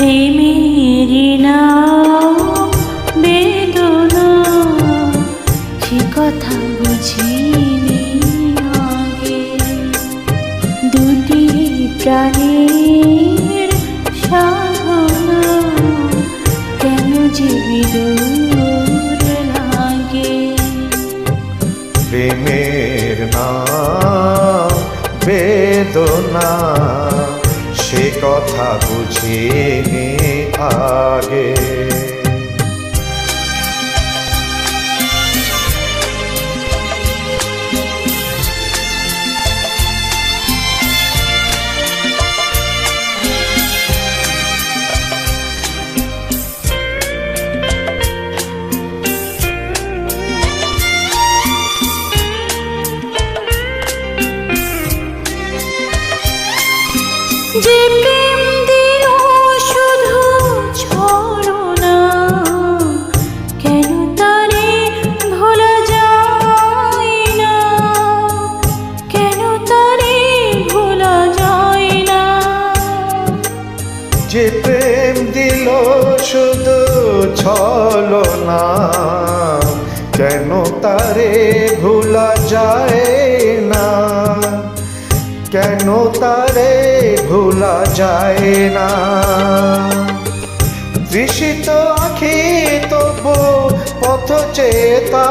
প্রেমের নাম বেদনা, সে কথা বুঝিনি আগে। দুটি প্রাণের সাধনা, কেন যে বিদূর লাগে। প্রেমের নাম বেদনা, সে কথা বুঝিনি আগে। যে প্রেম দিল শুধু ছলনা, কেন তারে ভোলা যায় না, কেন তারে ভোলা যায় না। যে প্রেম দিল শুধু ছলনা, কেন তারে ভোলা যায় না, কেন তারে ভোলা যায় না। তৃষিত আখি তবু পথ চেতা,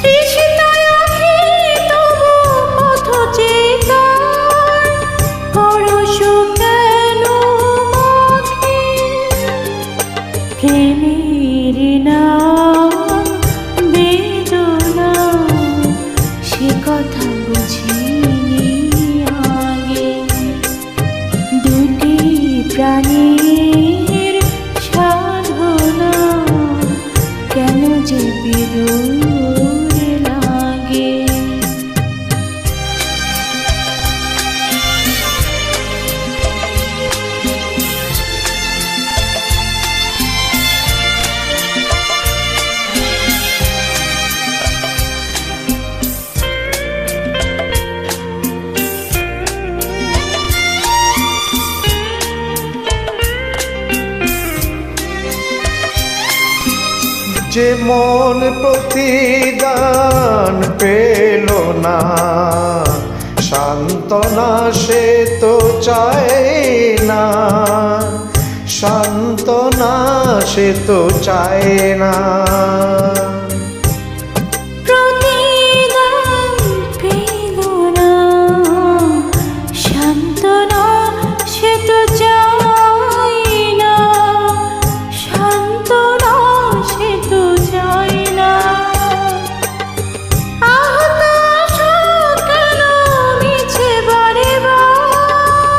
তৃষিত আখি তবু পথ চেতা, পরশ কেন মাখে। প্রেমের নাম বেদনা, সে কথা বুঝিনি আগে। দুটি প্রাণের সাধনা, কেন যে বিদূর লাগে। যে মন প্রতিদান পেল না সান্ত্বনা, সে তো চায় না সান্ত্বনা, সে তো চায় না। প্রতিদান পেল না সান্ত্বনা, সে তো চায় না, সান্ত্বনা সে তো চায় না। আহত আশা কেন মিছে বারে বার,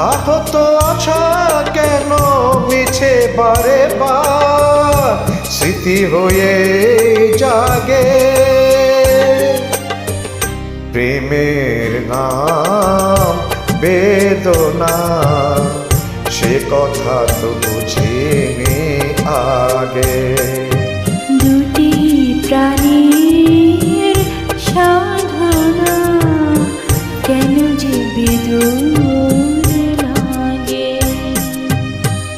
আহত আশা কেন মিছে বারে বার, স্মৃতি হয়ে জাগে। প্রেমের নাম বেদনা, সে কথা তো বুঝিনি আগে।